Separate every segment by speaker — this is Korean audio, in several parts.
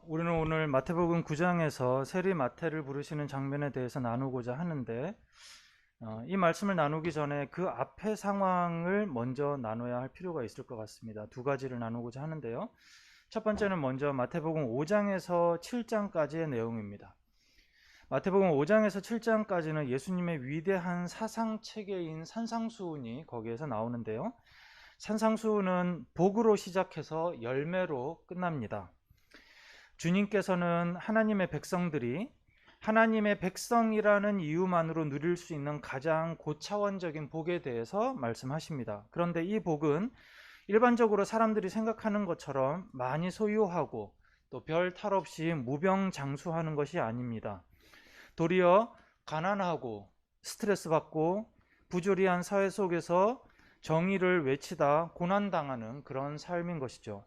Speaker 1: 우리는 오늘 마태복음 9장에서 세리 마태를 부르시는 장면에 대해서 나누고자 하는데, 이 말씀을 나누기 전에 그 앞의 상황을 먼저 나눠야 할 필요가 있을 것 같습니다. 두 가지를 나누고자 하는데요. 첫 번째는 먼저 마태복음 5장에서 7장까지의 내용입니다. 마태복음 5장에서 7장까지는 예수님의 위대한 사상체계인 산상수훈이 거기에서 나오는데요. 산상수훈은 복으로 시작해서 열매로 끝납니다. 주님께서는 하나님의 백성들이 하나님의 백성이라는 이유만으로 누릴 수 있는 가장 고차원적인 복에 대해서 말씀하십니다. 그런데 이 복은 일반적으로 사람들이 생각하는 것처럼 많이 소유하고 또 별 탈 없이 무병장수하는 것이 아닙니다. 도리어 가난하고 스트레스 받고 부조리한 사회 속에서 정의를 외치다 고난당하는 그런 삶인 것이죠.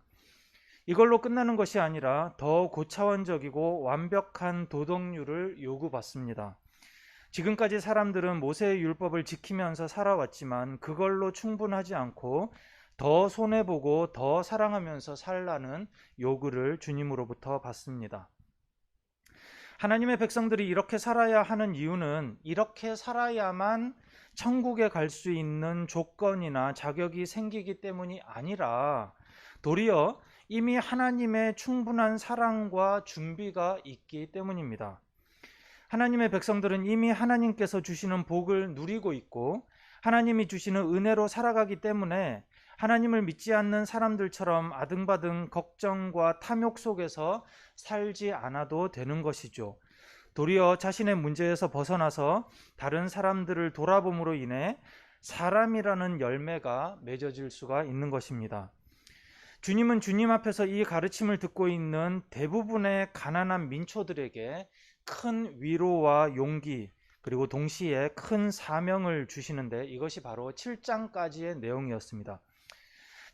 Speaker 1: 이걸로 끝나는 것이 아니라 더 고차원적이고 완벽한 도덕률을 요구받습니다. 지금까지 사람들은 모세의 율법을 지키면서 살아왔지만 그걸로 충분하지 않고 더 손해보고 더 사랑하면서 살라는 요구를 주님으로부터 받습니다. 하나님의 백성들이 이렇게 살아야 하는 이유는 이렇게 살아야만 천국에 갈 수 있는 조건이나 자격이 생기기 때문이 아니라 도리어 이미 하나님의 충분한 사랑과 준비가 있기 때문입니다. 하나님의 백성들은 이미 하나님께서 주시는 복을 누리고 있고 하나님이 주시는 은혜로 살아가기 때문에 하나님을 믿지 않는 사람들처럼 아등바등 걱정과 탐욕 속에서 살지 않아도 되는 것이죠. 도리어 자신의 문제에서 벗어나서 다른 사람들을 돌아봄으로 인해 사람이라는 열매가 맺어질 수가 있는 것입니다. 주님은 주님 앞에서 이 가르침을 듣고 있는 대부분의 가난한 민초들에게 큰 위로와 용기 그리고 동시에 큰 사명을 주시는데 이것이 바로 7장까지의 내용이었습니다.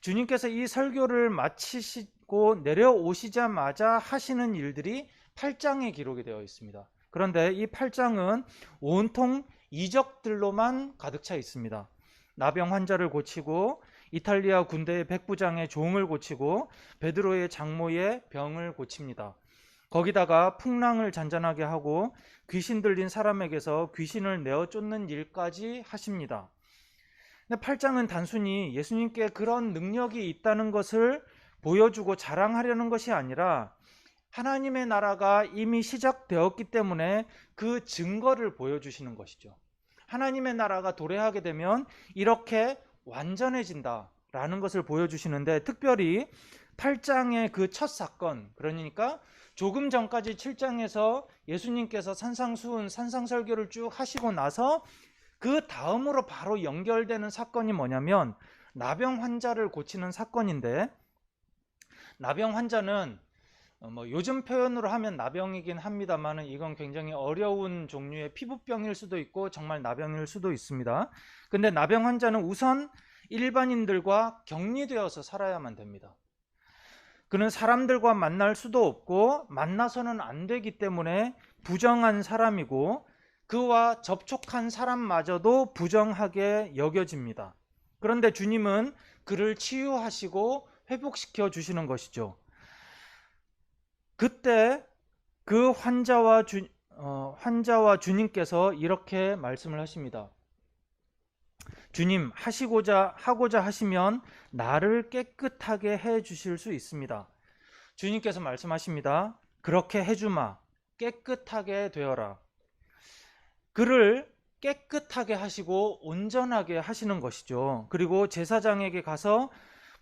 Speaker 1: 주님께서 이 설교를 마치시고 내려오시자마자 하시는 일들이 8장에 기록이 되어 있습니다. 그런데 이 8장은 온통 이적들로만 가득 차 있습니다. 나병 환자를 고치고 이탈리아 군대의 백부장의 종을 고치고 베드로의 장모의 병을 고칩니다. 거기다가 풍랑을 잔잔하게 하고 귀신 들린 사람에게서 귀신을 내어 쫓는 일까지 하십니다. 근데 8장은 단순히 예수님께 그런 능력이 있다는 것을 보여주고 자랑하려는 것이 아니라 하나님의 나라가 이미 시작되었기 때문에 그 증거를 보여주시는 것이죠. 하나님의 나라가 도래하게 되면 이렇게 완전해진다라는 것을 보여주시는데 특별히 8장의 그 첫 사건, 그러니까 조금 전까지 7장에서 예수님께서 산상수훈, 산상설교를 쭉 하시고 나서 그 다음으로 바로 연결되는 사건이 뭐냐면 나병 환자를 고치는 사건인데, 나병 환자는 요즘 표현으로 하면 나병이긴 합니다만 이건 굉장히 어려운 종류의 피부병일 수도 있고 정말 나병일 수도 있습니다. 근데 나병 환자는 우선 일반인들과 격리되어서 살아야만 됩니다. 그는 사람들과 만날 수도 없고 만나서는 안 되기 때문에 부정한 사람이고 그와 접촉한 사람마저도 부정하게 여겨집니다. 그런데 주님은 그를 치유하시고 회복시켜 주시는 것이죠. 그때 그 환자와 주님께서 이렇게 말씀을 하십니다. 주님, 하고자 하시면 나를 깨끗하게 해 주실 수 있습니다. 주님께서 말씀하십니다. 그렇게 해주마. 깨끗하게 되어라. 그를 깨끗하게 하시고 온전하게 하시는 것이죠. 그리고 제사장에게 가서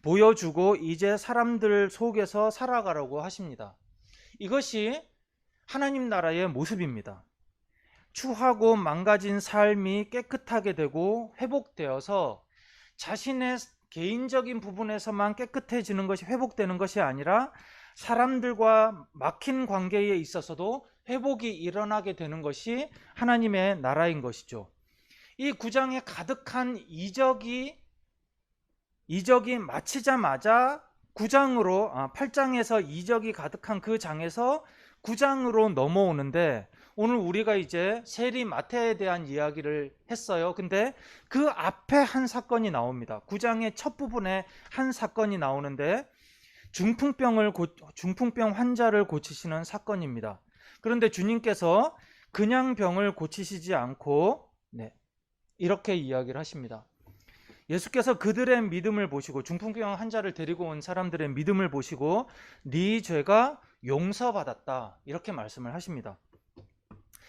Speaker 1: 보여주고 이제 사람들 속에서 살아가라고 하십니다. 이것이 하나님 나라의 모습입니다. 추하고 망가진 삶이 깨끗하게 되고 회복되어서 자신의 개인적인 부분에서만 깨끗해지는 것이 회복되는 것이 아니라 사람들과 막힌 관계에 있어서도 회복이 일어나게 되는 것이 하나님의 나라인 것이죠. 이 9장에 가득한 이적이 마치자마자 8장에서 이적이 가득한 그 장에서 9장으로 넘어오는데 오늘 우리가 이제 세리 마태에 대한 이야기를 했어요. 근데 그 앞에 한 사건이 나옵니다. 9장의 첫 부분에 한 사건이 나오는데 중풍병 환자를 고치시는 사건입니다. 그런데 주님께서 그냥 병을 고치시지 않고 이렇게 이야기를 하십니다. 예수께서 그들의 믿음을 보시고, 중풍병 환자를 데리고 온 사람들의 믿음을 보시고 네 죄가 용서받았다, 이렇게 말씀을 하십니다.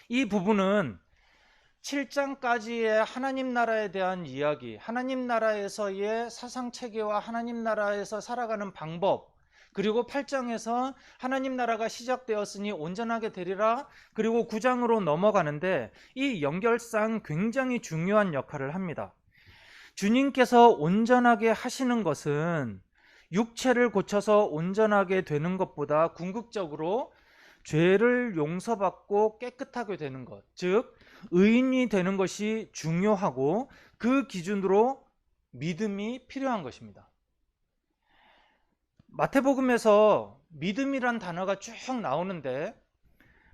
Speaker 1: 이 부분은 7장까지의 하나님 나라에 대한 이야기, 하나님 나라에서의 사상체계와 하나님 나라에서 살아가는 방법, 그리고 8장에서 하나님 나라가 시작되었으니 온전하게 되리라, 그리고 9장으로 넘어가는데 이 연결상 굉장히 중요한 역할을 합니다. 주님께서 온전하게 하시는 것은 육체를 고쳐서 온전하게 되는 것보다 궁극적으로 죄를 용서받고 깨끗하게 되는 것, 즉 의인이 되는 것이 중요하고, 그 기준으로 믿음이 필요한 것입니다. 마태복음에서 믿음이란 단어가 쭉 나오는데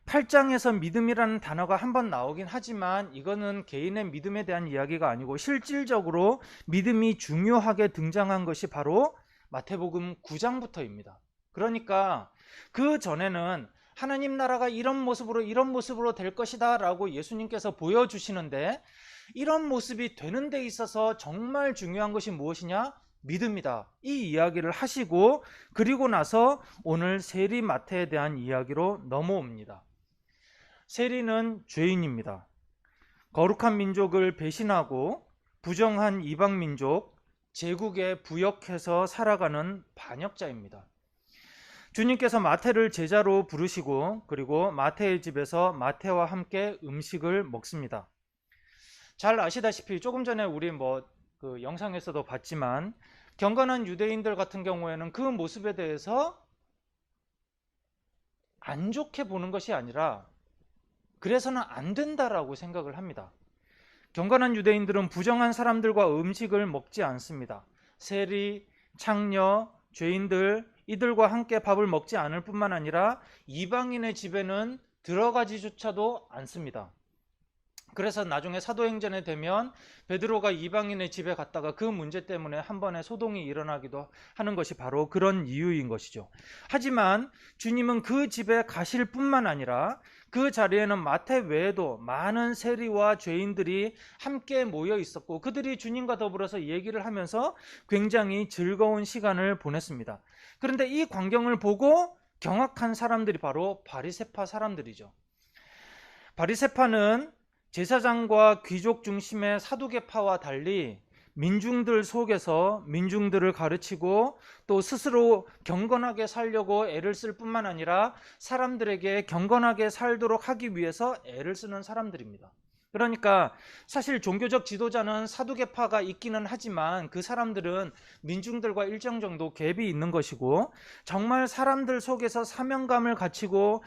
Speaker 1: 8장에서 믿음이라는 단어가 한번 나오긴 하지만 이거는 개인의 믿음에 대한 이야기가 아니고 실질적으로 믿음이 중요하게 등장한 것이 바로 마태복음 9장부터입니다. 그러니까 그 전에는 하나님 나라가 이런 모습으로 될 것이다 라고 예수님께서 보여주시는데, 이런 모습이 되는 데 있어서 정말 중요한 것이 무엇이냐? 믿음이다, 이 이야기를 하시고, 그리고 나서 오늘 세리 마태에 대한 이야기로 넘어옵니다. 세리는 죄인입니다. 거룩한 민족을 배신하고 부정한 이방 민족, 제국에 부역해서 살아가는 반역자입니다. 주님께서 마태를 제자로 부르시고, 그리고 마태의 집에서 마태와 함께 음식을 먹습니다. 잘 아시다시피 조금 전에 우리 그 영상에서도 봤지만, 경건한 유대인들 같은 경우에는 그 모습에 대해서 안 좋게 보는 것이 아니라 그래서는 안 된다라고 생각을 합니다. 경건한 유대인들은 부정한 사람들과 음식을 먹지 않습니다. 세리, 창녀, 죄인들, 이들과 함께 밥을 먹지 않을 뿐만 아니라 이방인의 집에는 들어가지조차도 않습니다. 그래서 나중에 사도행전에 되면 베드로가 이방인의 집에 갔다가 그 문제 때문에 한 번에 소동이 일어나기도 하는 것이 바로 그런 이유인 것이죠. 하지만 주님은 그 집에 가실 뿐만 아니라 그 자리에는 마태 외에도 많은 세리와 죄인들이 함께 모여 있었고, 그들이 주님과 더불어서 얘기를 하면서 굉장히 즐거운 시간을 보냈습니다. 그런데 이 광경을 보고 경악한 사람들이 바로 바리새파 사람들이죠. 바리새파는 제사장과 귀족 중심의 사두개파와 달리 민중들 속에서 민중들을 가르치고 또 스스로 경건하게 살려고 애를 쓸 뿐만 아니라 사람들에게 경건하게 살도록 하기 위해서 애를 쓰는 사람들입니다. 그러니까 사실 종교적 지도자는 사두개파가 있기는 하지만 그 사람들은 민중들과 일정 정도 갭이 있는 것이고, 정말 사람들 속에서 사명감을 가지고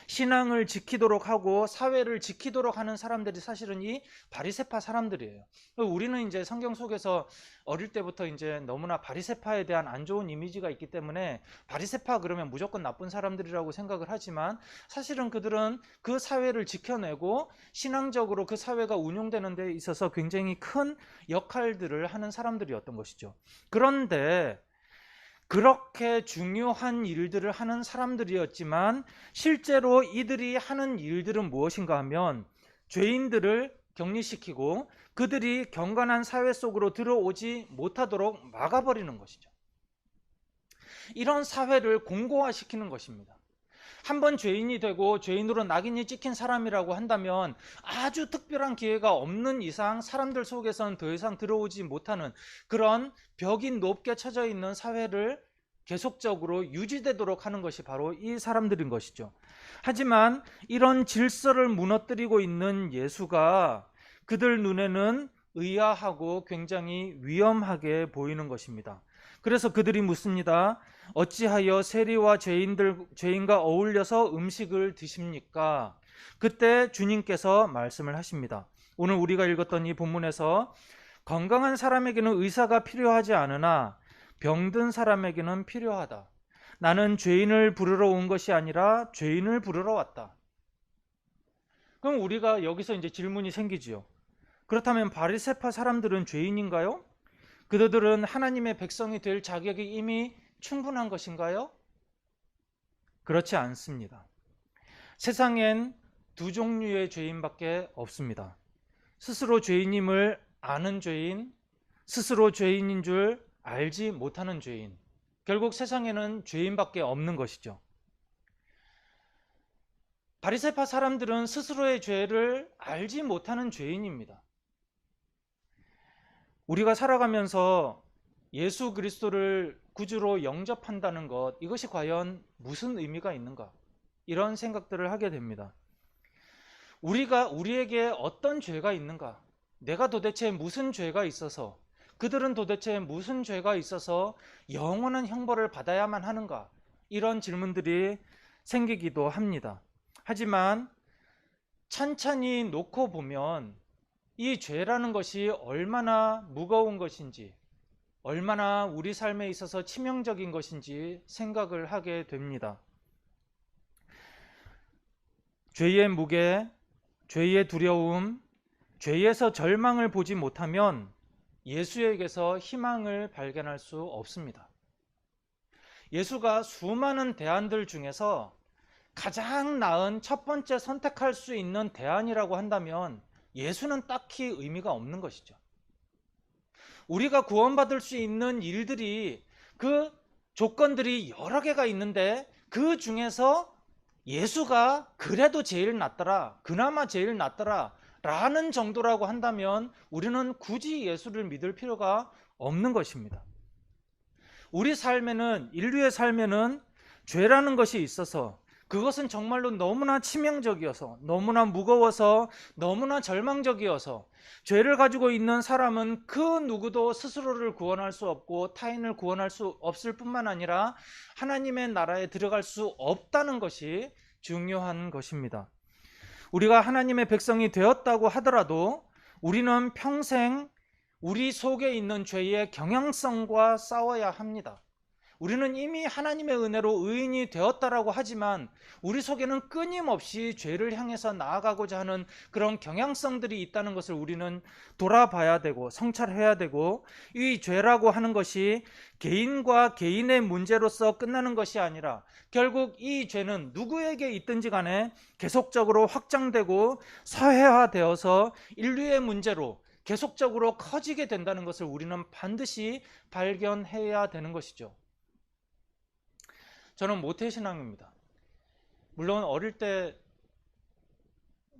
Speaker 1: 신앙을 지키도록 하고 사회를 지키도록 하는 사람들이 사실은 이 바리새파 사람들이에요. 우리는 이제 성경 속에서 어릴 때부터 이제 너무나 바리새파에 대한 안 좋은 이미지가 있기 때문에 바리새파 그러면 무조건 나쁜 사람들이라고 생각을 하지만, 사실은 그들은 그 사회를 지켜내고 신앙적으로 그 사회가 운용되는 데 있어서 굉장히 큰 역할들을 하는 사람들이었던 것이죠. 그런데 그렇게 중요한 일들을 하는 사람들이었지만 실제로 이들이 하는 일들은 무엇인가 하면 죄인들을 격리시키고 그들이 경건한 사회 속으로 들어오지 못하도록 막아버리는 것이죠. 이런 사회를 공고화시키는 것입니다. 한번 죄인이 되고 죄인으로 낙인이 찍힌 사람이라고 한다면 아주 특별한 기회가 없는 이상 사람들 속에서는 더 이상 들어오지 못하는 그런 벽이 높게 쳐져 있는 사회를 계속적으로 유지되도록 하는 것이 바로 이 사람들인 것이죠. 하지만 이런 질서를 무너뜨리고 있는 예수가 그들 눈에는 의아하고 굉장히 위험하게 보이는 것입니다. 그래서 그들이 묻습니다. 어찌하여 세리와 죄인과 어울려서 음식을 드십니까? 그때 주님께서 말씀을 하십니다. 오늘 우리가 읽었던 이 본문에서 건강한 사람에게는 의사가 필요하지 않으나 병든 사람에게는 필요하다. 나는 죄인을 부르러 온 것이 아니라 죄인을 부르러 왔다. 그럼 우리가 여기서 이제 질문이 생기지요. 그렇다면 바리새파 사람들은 죄인인가요? 그들은 하나님의 백성이 될 자격이 이미 충분한 것인가요? 그렇지 않습니다. 세상엔 두 종류의 죄인밖에 없습니다. 스스로 죄인임을 아는 죄인, 스스로 죄인인 줄 알지 못하는 죄인. 결국 세상에는 죄인밖에 없는 것이죠. 바리새파 사람들은 스스로의 죄를 알지 못하는 죄인입니다. 우리가 살아가면서 예수 그리스도를 구주로 영접한다는 것, 이것이 과연 무슨 의미가 있는가? 이런 생각들을 하게 됩니다. 우리에게 어떤 죄가 있는가? 내가 도대체 무슨 죄가 있어서, 그들은 도대체 무슨 죄가 있어서 영원한 형벌을 받아야만 하는가? 이런 질문들이 생기기도 합니다. 하지만 찬찬히 놓고 보면 이 죄라는 것이 얼마나 무거운 것인지, 얼마나 우리 삶에 있어서 치명적인 것인지 생각을 하게 됩니다. 죄의 무게, 죄의 두려움, 죄에서 절망을 보지 못하면 예수에게서 희망을 발견할 수 없습니다. 예수가 수많은 대안들 중에서 가장 나은 첫 번째 선택할 수 있는 대안이라고 한다면 예수는 딱히 의미가 없는 것이죠. 우리가 구원받을 수 있는 일들이, 그 조건들이 여러 개가 있는데 그 중에서 예수가 그래도 제일 낫더라, 그나마 제일 낫더라 라는 정도라고 한다면 우리는 굳이 예수를 믿을 필요가 없는 것입니다. 우리 삶에는, 인류의 삶에는 죄라는 것이 있어서 그것은 정말로 너무나 치명적이어서, 너무나 무거워서, 너무나 절망적이어서 죄를 가지고 있는 사람은 그 누구도 스스로를 구원할 수 없고 타인을 구원할 수 없을 뿐만 아니라 하나님의 나라에 들어갈 수 없다는 것이 중요한 것입니다. 우리가 하나님의 백성이 되었다고 하더라도 우리는 평생 우리 속에 있는 죄의 경향성과 싸워야 합니다. 우리는 이미 하나님의 은혜로 의인이 되었다라고 하지만 우리 속에는 끊임없이 죄를 향해서 나아가고자 하는 그런 경향성들이 있다는 것을 우리는 돌아봐야 되고 성찰해야 되고, 이 죄라고 하는 것이 개인과 개인의 문제로서 끝나는 것이 아니라 결국 이 죄는 누구에게 있든지 간에 계속적으로 확장되고 사회화되어서 인류의 문제로 계속적으로 커지게 된다는 것을 우리는 반드시 발견해야 되는 것이죠. 저는 모태신앙입니다. 물론 어릴 때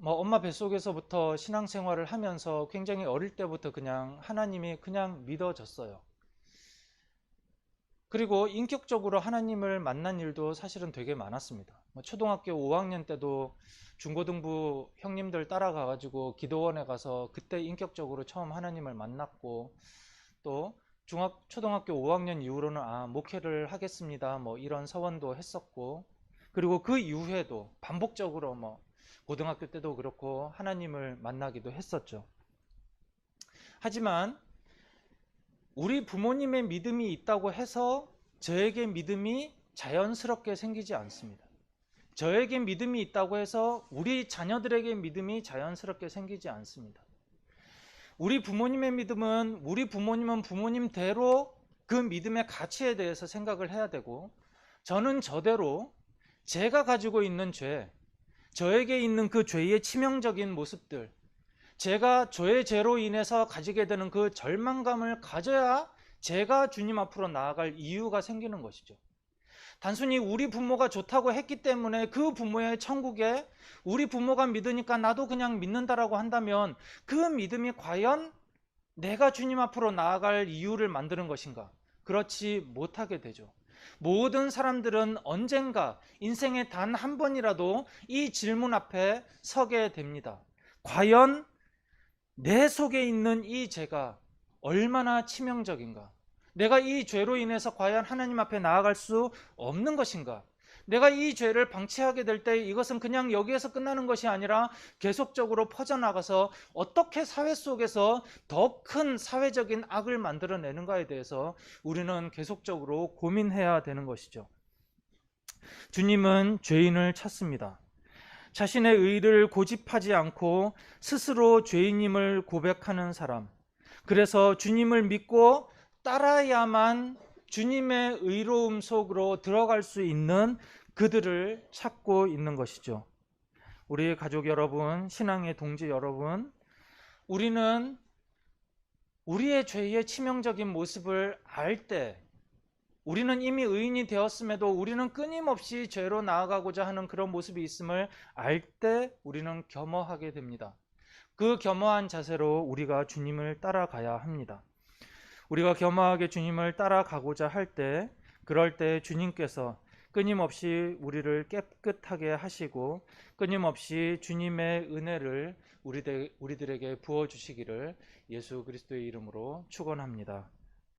Speaker 1: 엄마 뱃속에서부터 신앙생활을 하면서 굉장히 어릴 때부터 그냥 하나님이 그냥 믿어졌어요. 그리고 인격적으로 하나님을 만난 일도 사실은 되게 많았습니다. 초등학교 5학년 때도 중고등부 형님들 따라가가지고 기도원에 가서 그때 인격적으로 처음 하나님을 만났고, 또 초등학교 5학년 이후로는 목회를 하겠습니다 이런 서원도 했었고, 그리고 그 이후에도 반복적으로 고등학교 때도 그렇고 하나님을 만나기도 했었죠. 하지만 우리 부모님의 믿음이 있다고 해서 저에게 믿음이 자연스럽게 생기지 않습니다. 저에게 믿음이 있다고 해서 우리 자녀들에게 믿음이 자연스럽게 생기지 않습니다. 우리 부모님의 믿음은, 우리 부모님은 부모님대로 그 믿음의 가치에 대해서 생각을 해야 되고, 저는 저대로 제가 가지고 있는 죄, 저에게 있는 그 죄의 치명적인 모습들, 제가 저의 죄로 인해서 가지게 되는 그 절망감을 가져야 제가 주님 앞으로 나아갈 이유가 생기는 것이죠. 단순히 우리 부모가 좋다고 했기 때문에 그 부모의 천국에 우리 부모가 믿으니까 나도 그냥 믿는다라고 한다면 그 믿음이 과연 내가 주님 앞으로 나아갈 이유를 만드는 것인가? 그렇지 못하게 되죠. 모든 사람들은 언젠가 인생에 단 한 번이라도 이 질문 앞에 서게 됩니다. 과연 내 속에 있는 이 죄가 얼마나 치명적인가? 내가 이 죄로 인해서 과연 하나님 앞에 나아갈 수 없는 것인가? 내가 이 죄를 방치하게 될 때 이것은 그냥 여기에서 끝나는 것이 아니라 계속적으로 퍼져나가서 어떻게 사회 속에서 더 큰 사회적인 악을 만들어내는가에 대해서 우리는 계속적으로 고민해야 되는 것이죠. 주님은 죄인을 찾습니다. 자신의 의를 고집하지 않고 스스로 죄인임을 고백하는 사람, 그래서 주님을 믿고 따라야만 주님의 의로움 속으로 들어갈 수 있는 그들을 찾고 있는 것이죠. 우리 가족 여러분, 신앙의 동지 여러분, 우리는 우리의 죄의 치명적인 모습을 알 때, 우리는 이미 의인이 되었음에도 우리는 끊임없이 죄로 나아가고자 하는 그런 모습이 있음을 알 때 우리는 겸허하게 됩니다. 그 겸허한 자세로 우리가 주님을 따라가야 합니다. 우리가 겸허하게 주님을 따라가고자 할 때, 그럴 때 주님께서 끊임없이 우리를 깨끗하게 하시고 끊임없이 주님의 은혜를 우리들에게 부어주시기를 예수 그리스도의 이름으로 축원합니다.